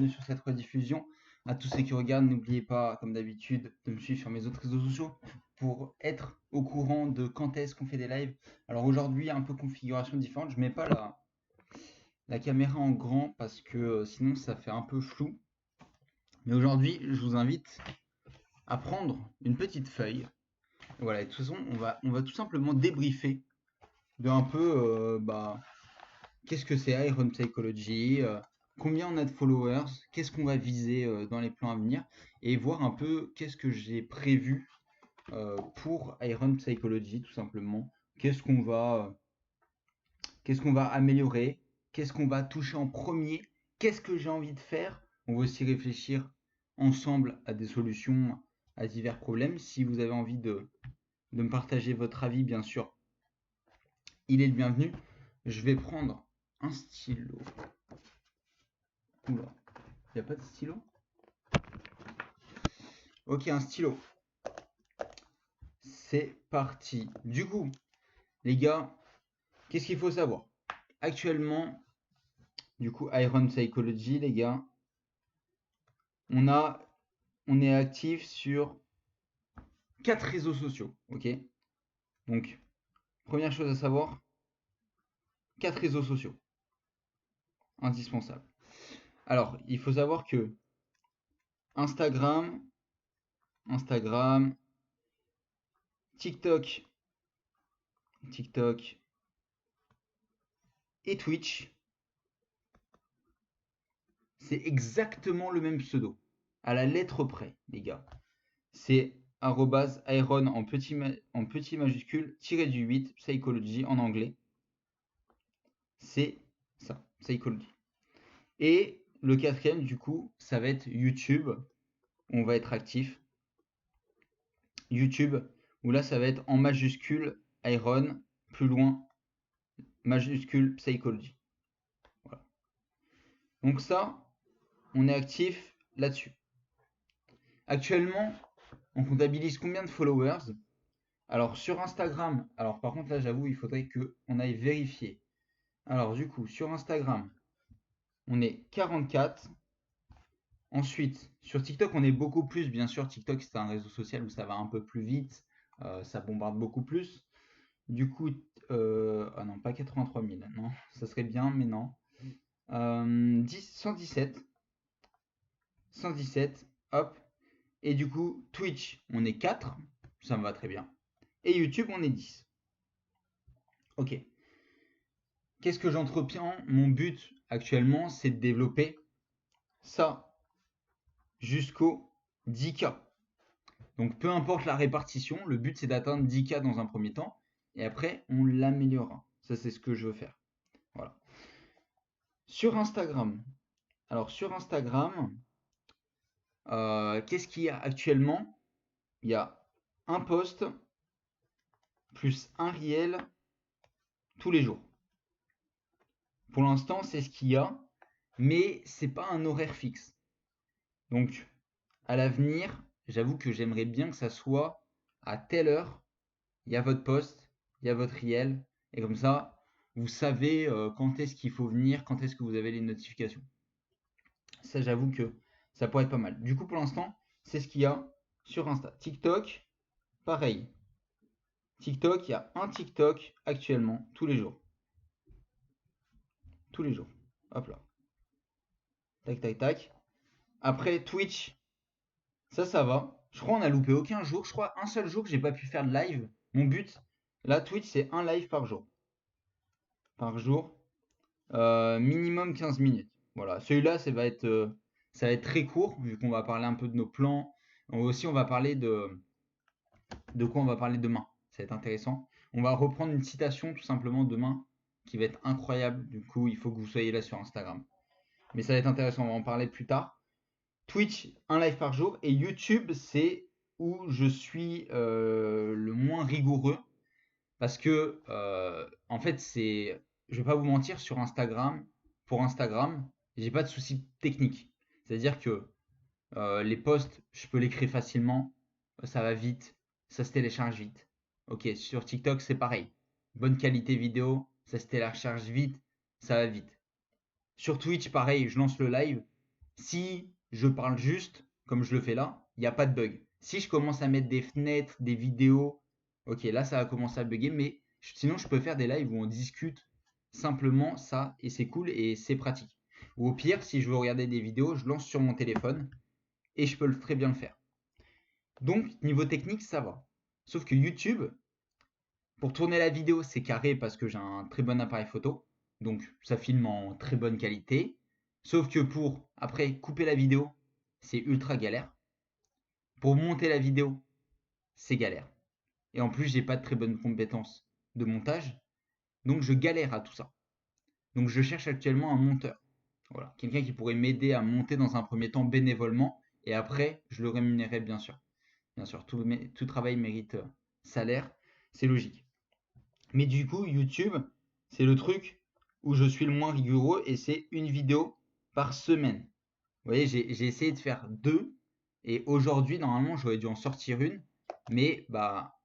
sur cette rediffusion. À tous ceux qui regardent, n'oubliez pas, comme d'habitude, de me suivre sur mes autres réseaux sociaux pour être au courant de quand est-ce qu'on fait des lives. Alors aujourd'hui, un peu configuration différente. Je mets pas la caméra en grand parce que sinon ça fait un peu flou. Mais aujourd'hui, je vous invite à prendre une petite feuille. Voilà, et de toute façon, on va tout simplement débriefer de un peu qu'est-ce que c'est Iron Psychology, combien on a de followers, qu'est-ce qu'on va viser dans les plans à venir, et voir un peu qu'est-ce que j'ai prévu pour Iron Psychology, tout simplement. Qu'est-ce qu'on va améliorer, qu'est-ce qu'on va toucher en premier, qu'est-ce que j'ai envie de faire. On va aussi réfléchir ensemble à des solutions à divers problèmes. Si vous avez envie de me partager votre avis, bien sûr, il est le bienvenu. Je vais prendre un stylo. Oula, il n'y a pas de stylo? Ok, un stylo. C'est parti. Du coup, les gars, qu'est-ce qu'il faut savoir? Actuellement, du coup, Iron Psychology, les gars, on a, on est actif sur 4 réseaux sociaux, ok? Donc, première chose à savoir, 4 réseaux sociaux, indispensable. Alors, il faut savoir que Instagram, TikTok, et Twitch, c'est exactement le même pseudo, à la lettre près, les gars. C'est @iron en petit majuscule, tiré du 8, psychology en anglais. C'est ça, psychology. Et le quatrième, du coup, ça va être YouTube. On va être actif. YouTube, où là, ça va être en majuscule Iron, plus loin, majuscule psychology. Voilà. Donc ça, on est actif là-dessus. Actuellement, on comptabilise combien de followers? Alors sur Instagram, alors par contre là j'avoue il faudrait qu'on aille vérifier. Alors du coup sur Instagram, on est 44. Ensuite sur TikTok on est beaucoup plus. Bien sûr TikTok c'est un réseau social où ça va un peu plus vite, ça bombarde beaucoup plus. Du coup, ah non pas 83 000, non ça serait bien mais non. 117, 117, hop. Et du coup Twitch on est 4, ça me va très bien. Et YouTube on est 10. Ok. Qu'est-ce que j'entreprends? Mon but actuellement, c'est de développer ça jusqu'au 10K. Donc peu importe la répartition, le but c'est d'atteindre 10K dans un premier temps et après on l'améliorera. Ça c'est ce que je veux faire. Voilà. Sur Instagram. Alors sur Instagram, qu'est-ce qu'il y a actuellement? Il y a un post plus un réel tous les jours. Pour l'instant, c'est ce qu'il y a, mais c'est pas un horaire fixe. Donc à l'avenir, j'avoue que j'aimerais bien que ça soit à telle heure, il y a votre poste, il y a votre réel, et comme ça, vous savez quand est-ce qu'il faut venir, quand est-ce que vous avez les notifications. Ça, j'avoue que ça pourrait être pas mal. Du coup, pour l'instant, c'est ce qu'il y a sur Insta. TikTok, pareil. TikTok, il y a un TikTok actuellement, tous les jours. Tous les jours. Hop là. Tac, tac, tac. Après, Twitch, ça va. Je crois qu'on a loupé aucun jour. Je crois un seul jour que j'ai pas pu faire de live. Mon but, là, Twitch, c'est un live par jour. Par jour. Minimum 15 minutes. Voilà. Celui-là, ça va être très court, vu qu'on va parler un peu de nos plans. Aussi, on va parler de quoi on va parler demain. Ça va être intéressant. On va reprendre une citation, tout simplement, demain, qui va être incroyable. Du coup, il faut que vous soyez là sur Instagram. Mais ça va être intéressant, on va en parler plus tard. Twitch, un live par jour. Et YouTube, c'est où je suis le moins rigoureux. Parce que, en fait, je vais pas vous mentir, sur Instagram, pour Instagram, j'ai pas de soucis techniques. C'est-à-dire que les posts, je peux les créer facilement, ça va vite, ça se télécharge vite. Ok, sur TikTok, c'est pareil. Bonne qualité vidéo, ça se télécharge vite, ça va vite. Sur Twitch, pareil, je lance le live, Si je parle juste, comme je le fais là, il n'y a pas de bug. Si je commence à mettre des fenêtres, des vidéos, ok, là ça va commencer à bugger, mais sinon je peux faire des lives où on discute simplement ça, et c'est cool et c'est pratique. Ou au pire, si je veux regarder des vidéos, je lance sur mon téléphone et je peux très bien le faire. Donc, niveau technique, ça va. Sauf que YouTube, pour tourner la vidéo, c'est carré parce que j'ai un très bon appareil photo. Donc, ça filme en très bonne qualité. Sauf que pour, après, couper la vidéo, c'est ultra galère. Pour monter la vidéo, c'est galère. Et en plus, j'ai pas de très bonnes compétences de montage. Donc, je galère à tout ça. Donc, je cherche actuellement un monteur. Voilà. Quelqu'un qui pourrait m'aider à monter dans un premier temps bénévolement. Et après, je le rémunérerai bien sûr. Bien sûr, tout travail mérite salaire. C'est logique. Mais du coup, YouTube, c'est le truc où je suis le moins rigoureux et c'est une vidéo par semaine. Vous voyez, j'ai essayé de faire deux et aujourd'hui, normalement, j'aurais dû en sortir une. Mais bah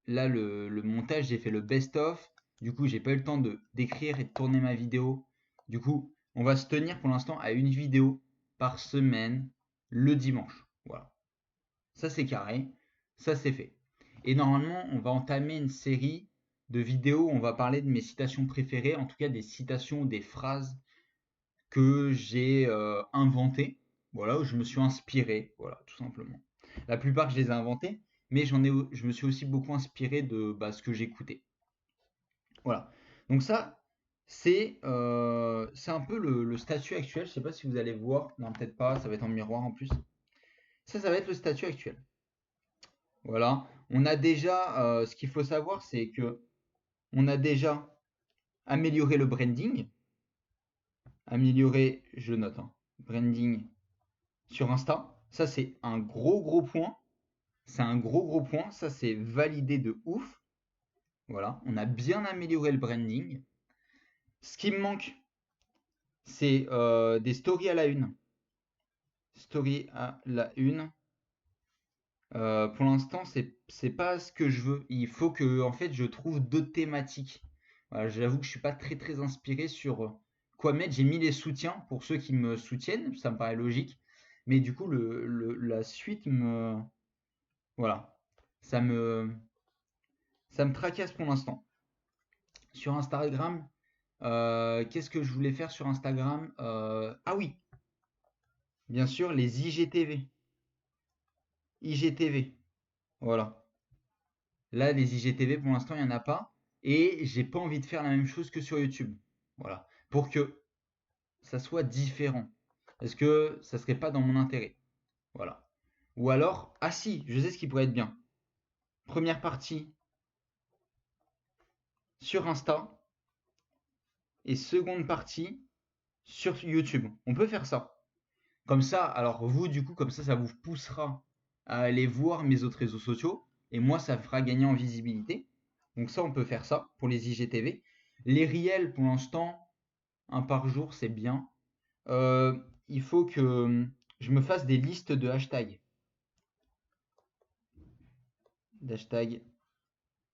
là, le montage, j'ai fait le best-of. Du coup, j'ai pas eu le temps d'écrire et de tourner ma vidéo. Du coup, on va se tenir pour l'instant à une vidéo par semaine le dimanche. Voilà. Ça, c'est carré. Ça, c'est fait. Et normalement, on va entamer une série de vidéos où on va parler de mes citations préférées, en tout cas des citations, des phrases que j'ai inventées, voilà, où je me suis inspiré, voilà, tout simplement. La plupart, je les ai inventées, mais je me suis aussi beaucoup inspiré de ce que j'écoutais. Voilà. Donc ça, c'est un peu le statut actuel. Je sais pas si vous allez voir. Non, peut-être pas. Ça va être en miroir en plus. Ça va être le statut actuel. Voilà. On a déjà, ce qu'il faut savoir, c'est que on a déjà amélioré le branding. Amélioré, je note, hein, branding sur Insta. Ça, c'est un gros point. C'est un gros point. Ça, c'est validé de ouf. Voilà. On a bien amélioré le branding. Ce qui me manque, c'est des stories à la une. Story à la une. Pour l'instant, c'est pas ce que je veux. Il faut que, en fait, je trouve d'autres thématiques. Voilà, j'avoue que je suis pas très inspiré sur quoi mettre. J'ai mis les soutiens pour ceux qui me soutiennent, ça me paraît logique. Mais du coup, la suite voilà, ça me, ça me tracasse pour l'instant. Sur Instagram, qu'est-ce que je voulais faire sur Instagram? Ah oui, bien sûr, les IGTV. IGTV, voilà. Là, les IGTV, pour l'instant, il n'y en a pas. Et j'ai pas envie de faire la même chose que sur YouTube. Voilà. Pour que ça soit différent. Parce que ça serait pas dans mon intérêt. Voilà. Ou alors, ah si, je sais ce qui pourrait être bien. Première partie sur Insta et seconde partie sur YouTube. On peut faire ça. Comme ça, alors vous, du coup, comme ça vous poussera à aller voir mes autres réseaux sociaux. Et moi, ça fera gagner en visibilité. Donc ça, on peut faire ça pour les IGTV. Les réels, pour l'instant, un par jour, c'est bien. Il faut que je me fasse des listes de hashtags. D'hashtags.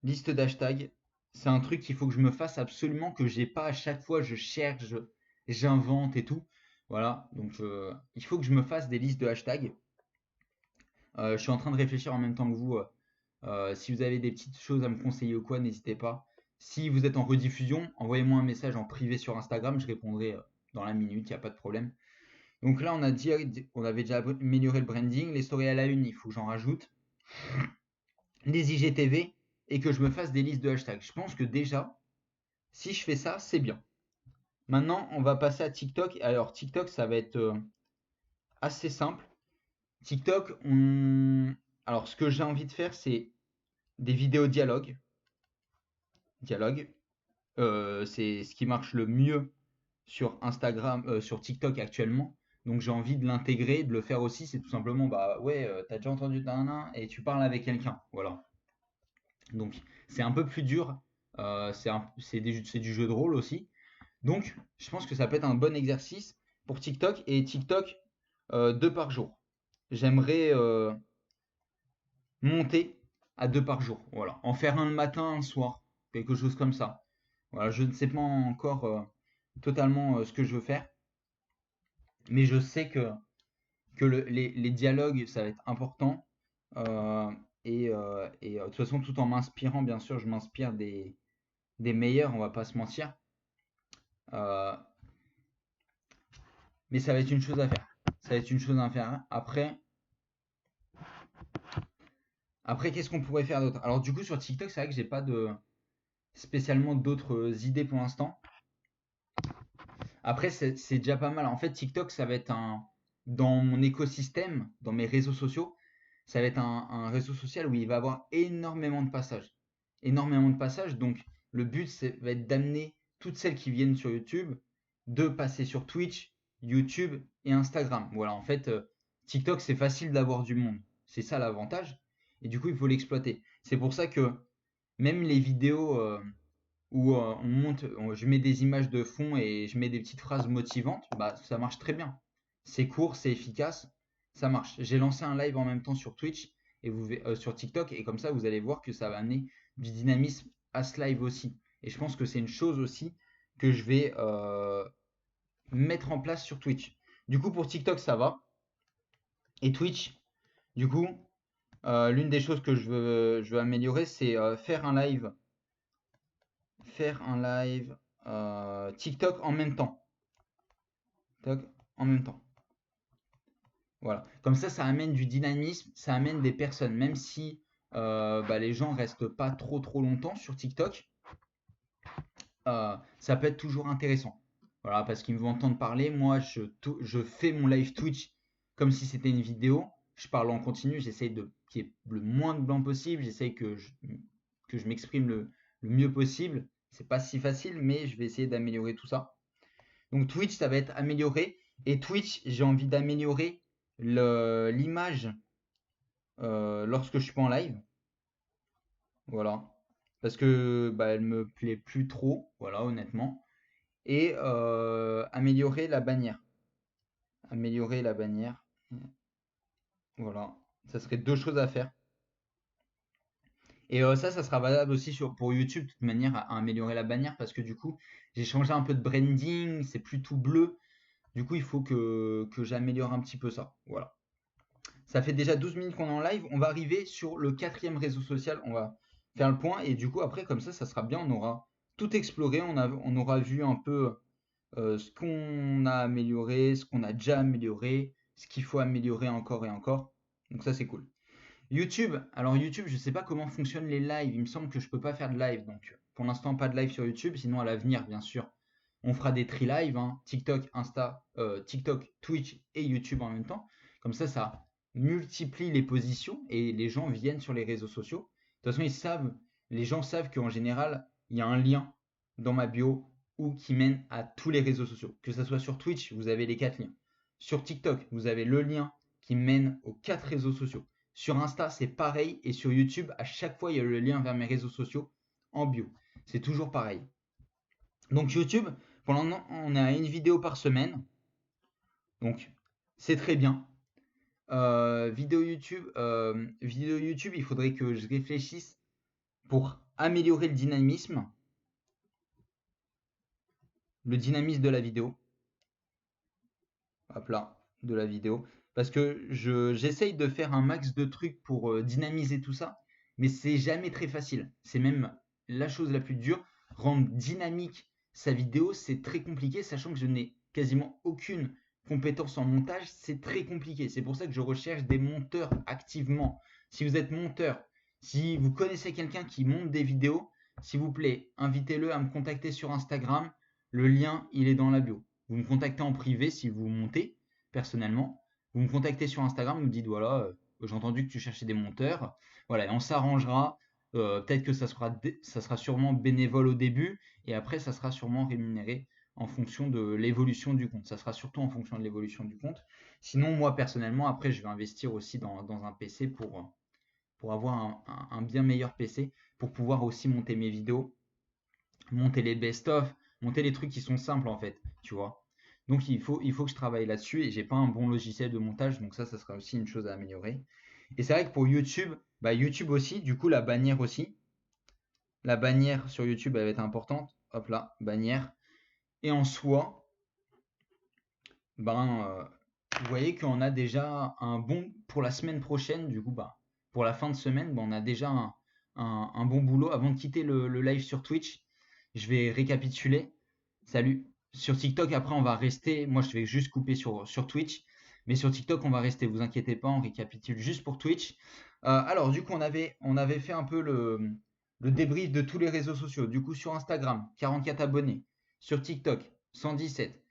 Liste d'hashtags. C'est un truc qu'il faut que je me fasse absolument, que j'ai pas à chaque fois, je cherche, j'invente et tout. Voilà, donc il faut que je me fasse des listes de hashtags. Je suis en train de réfléchir en même temps que vous. Si vous avez des petites choses à me conseiller ou quoi, n'hésitez pas. Si vous êtes en rediffusion, envoyez-moi un message en privé sur Instagram, je répondrai dans la minute, il n'y a pas de problème. Donc là, on avait déjà amélioré le branding, les stories à la une, il faut que j'en rajoute, les IGTV et que je me fasse des listes de hashtags. Je pense que déjà, si je fais ça, c'est bien. Maintenant, on va passer à TikTok. Alors, TikTok, ça va être assez simple. TikTok, alors ce que j'ai envie de faire, c'est des vidéos dialogue. Dialogue. C'est ce qui marche le mieux sur Instagram, sur TikTok actuellement. Donc j'ai envie de l'intégrer, de le faire aussi. C'est tout simplement, bah ouais, t'as déjà entendu d'un et tu parles avec quelqu'un. Voilà. Donc c'est un peu plus dur. C'est du jeu de rôle aussi. Donc je pense que ça peut être un bon exercice pour TikTok. Et TikTok, deux par jour. J'aimerais monter à deux par jour. Voilà. En faire un le matin, un le soir. Quelque chose comme ça. Voilà, je ne sais pas encore totalement ce que je veux faire. Mais je sais que que les dialogues, ça va être important. De toute façon, tout en m'inspirant, bien sûr, je m'inspire des meilleurs, on va pas se mentir. Euh, mais ça va être une chose à faire. Ça va être une chose à faire. Après qu'est-ce qu'on pourrait faire d'autre? Alors du coup, sur TikTok, c'est vrai que j'ai pas spécialement d'autres idées pour l'instant. Après, c'est déjà pas mal. En fait, TikTok, ça va être dans mon écosystème, dans mes réseaux sociaux, ça va être un réseau social où il va avoir énormément de passages. Énormément de passages. Donc, le but, va être d'amener toutes celles qui viennent sur YouTube, de passer sur Twitch, YouTube et Instagram. Voilà, en fait, TikTok, c'est facile d'avoir du monde. C'est ça l'avantage. Et du coup, il faut l'exploiter. C'est pour ça que même les vidéos où je mets des images de fond et je mets des petites phrases motivantes, bah ça marche très bien. C'est court, c'est efficace, ça marche. J'ai lancé un live en même temps sur Twitch et sur TikTok et comme ça vous allez voir que ça va amener du dynamisme à ce live aussi. Et je pense que c'est une chose aussi que je vais mettre en place sur Twitch. Du coup pour TikTok ça va. Et Twitch, du coup, l'une des choses que je veux améliorer, c'est faire un live TikTok en même temps. TikTok en même temps. Voilà. Comme ça amène du dynamisme, ça amène des personnes. Même si les gens restent pas trop longtemps sur TikTok, ça peut être toujours intéressant. Voilà, parce qu'ils me vont entendre parler. Moi, je fais mon live Twitch comme si c'était une vidéo. Je parle en continu, j'essaye qu'il y ait le moins de blanc possible. J'essaye que je m'exprime le mieux possible. C'est pas si facile, mais je vais essayer d'améliorer tout ça. Donc Twitch, ça va être amélioré. Et Twitch, j'ai envie d'améliorer l'image lorsque je suis pas en live. Voilà. Parce que elle me plaît plus trop, voilà, honnêtement. Et améliorer la bannière. Améliorer la bannière. Voilà. Ça serait deux choses à faire. Et ça sera valable aussi pour YouTube, de toute manière, à améliorer la bannière, parce que du coup, j'ai changé un peu de branding, c'est plus tout bleu. Du coup, il faut que j'améliore un petit peu ça. Voilà. Ça fait déjà 12 minutes qu'on est en live. On va arriver sur le 4e réseau social. On va faire le point. Et du coup, après, comme ça sera bien. On aura tout exploré. On aura vu un peu ce qu'on a amélioré, ce qu'on a déjà amélioré, ce qu'il faut améliorer encore et encore. Donc ça, c'est cool. YouTube. Alors YouTube, je ne sais pas comment fonctionnent les lives. Il me semble que je ne peux pas faire de live. Donc pour l'instant, pas de live sur YouTube. Sinon, à l'avenir, bien sûr, on fera des tri-live. Hein. TikTok, TikTok, Twitch et YouTube en même temps. Comme ça multiplie les positions et les gens viennent sur les réseaux sociaux. De toute façon, les gens savent qu'en général, il y a un lien dans ma bio ou qui mène à tous les réseaux sociaux. Que ce soit sur Twitch, vous avez les 4 liens. Sur TikTok, vous avez le lien qui mène aux 4 réseaux sociaux. Sur Insta, c'est pareil. Et sur YouTube, à chaque fois, il y a le lien vers mes réseaux sociaux en bio. C'est toujours pareil. Donc YouTube, pour l'instant, on est à une vidéo par semaine. Donc, c'est très bien. Vidéo YouTube, il faudrait que je réfléchisse pour améliorer le dynamisme de la vidéo. Hop là, de la vidéo. Parce que j'essaye de faire un max de trucs pour dynamiser tout ça, mais c'est jamais très facile. C'est même la chose la plus dure. Rendre dynamique sa vidéo, c'est très compliqué, sachant que je n'ai quasiment aucune compétence en montage, c'est très compliqué. C'est pour ça que je recherche des monteurs activement. Si vous êtes monteur, si vous connaissez quelqu'un qui monte des vidéos, s'il vous plaît, invitez-le à me contacter sur Instagram. Le lien, il est dans la bio. Vous me contactez en privé si vous montez, personnellement. Vous me contactez sur Instagram, vous me dites voilà, j'ai entendu que tu cherchais des monteurs. Voilà, et on s'arrangera. Peut-être que ça sera sûrement bénévole au début, et après, ça sera sûrement rémunéré en fonction de l'évolution du compte. Ça sera surtout en fonction de l'évolution du compte. Sinon, moi, personnellement, après, je vais investir aussi dans un PC pour avoir un bien meilleur PC, pour pouvoir aussi monter mes vidéos, monter les best-of, monter les trucs qui sont simples en fait, tu vois. Donc il faut que je travaille là-dessus et j'ai pas un bon logiciel de montage, donc ça sera aussi une chose à améliorer. Et c'est vrai que pour YouTube, YouTube aussi, du coup la bannière aussi. La bannière sur YouTube elle va être importante. Hop là, bannière. Et en soi, ben vous voyez qu'on a déjà un bon pour la semaine prochaine. Du coup, bah, pour la fin de semaine, bah, on a déjà un bon boulot. Avant de quitter le live sur Twitch, je vais récapituler. Salut. Sur TikTok, après, on va rester. Moi, je vais juste couper sur Twitch. Mais sur TikTok, on va rester. Vous inquiétez pas, on récapitule juste pour Twitch. Alors, du coup, on avait fait un peu le débrief de tous les réseaux sociaux. Du coup, sur Instagram, 44 abonnés. Sur TikTok, 117.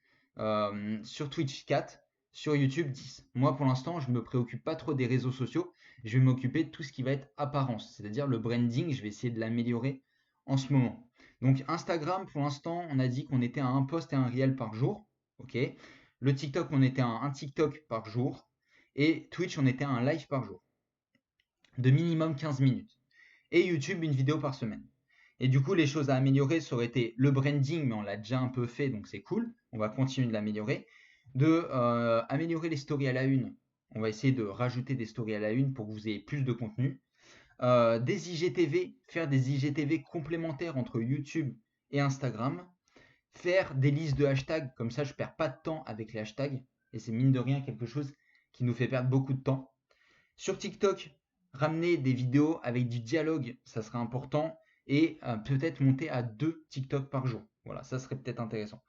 Sur Twitch, 4. Sur YouTube, 10. Moi, pour l'instant, je ne me préoccupe pas trop des réseaux sociaux. Je vais m'occuper de tout ce qui va être apparence, c'est-à-dire le branding. Je vais essayer de l'améliorer en ce moment. Donc Instagram, pour l'instant, on a dit qu'on était à un post et un reel par jour. Ok. Le TikTok, on était à un TikTok par jour. Et Twitch, on était à un live par jour. De minimum 15 minutes. Et YouTube, une vidéo par semaine. Et du coup, les choses à améliorer, ça aurait été le branding, mais on l'a déjà un peu fait, donc c'est cool. On va continuer de l'améliorer. Améliorer les stories à la une. On va essayer de rajouter des stories à la une pour que vous ayez plus de contenu. Des IGTV, faire des IGTV complémentaires entre YouTube et Instagram. Faire des listes de hashtags, comme ça je perds pas de temps avec les hashtags. Et c'est mine de rien quelque chose qui nous fait perdre beaucoup de temps. Sur TikTok, ramener des vidéos avec du dialogue, ça serait important. Et peut-être monter à 2 TikTok par jour. Voilà, ça serait peut-être intéressant.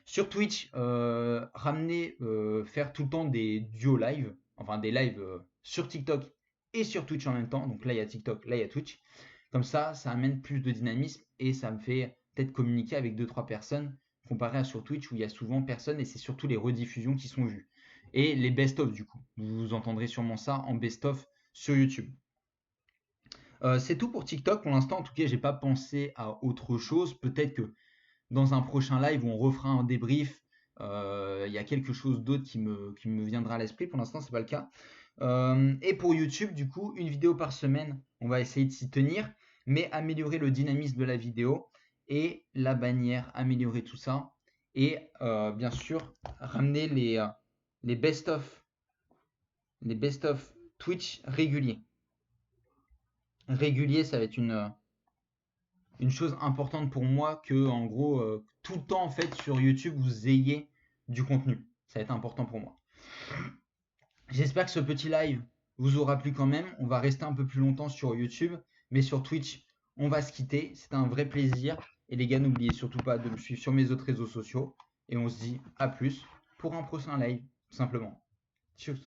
Sur Twitch, faire tout le temps des duos live, enfin des lives sur TikTok et sur Twitch en même temps. Donc là, il y a TikTok, là, il y a Twitch. Comme ça amène plus de dynamisme et ça me fait peut-être communiquer avec 2-3 personnes comparé à sur Twitch où il y a souvent personne et c'est surtout les rediffusions qui sont vues. Et les best-of du coup. Vous entendrez sûrement ça en best-of sur YouTube. C'est tout pour TikTok pour l'instant. En tout cas, j'ai pas pensé à autre chose. Peut-être que dans un prochain live où on refera un débrief, il y a quelque chose d'autre qui me viendra à l'esprit. Pour l'instant, c'est pas le cas. Et pour YouTube, du coup, une vidéo par semaine, on va essayer de s'y tenir, mais améliorer le dynamisme de la vidéo et la bannière, améliorer tout ça. Et bien sûr, ramener les best-of, les best-of Twitch réguliers. Régulier, ça va être une chose importante pour moi que, en gros, tout le temps, en fait, sur YouTube, vous ayez du contenu. Ça va être important pour moi. J'espère que ce petit live vous aura plu quand même. On va rester un peu plus longtemps sur YouTube, mais sur Twitch, on va se quitter. C'était un vrai plaisir. Et les gars, n'oubliez surtout pas de me suivre sur mes autres réseaux sociaux. Et on se dit à plus pour un prochain live, tout simplement. Tchuss.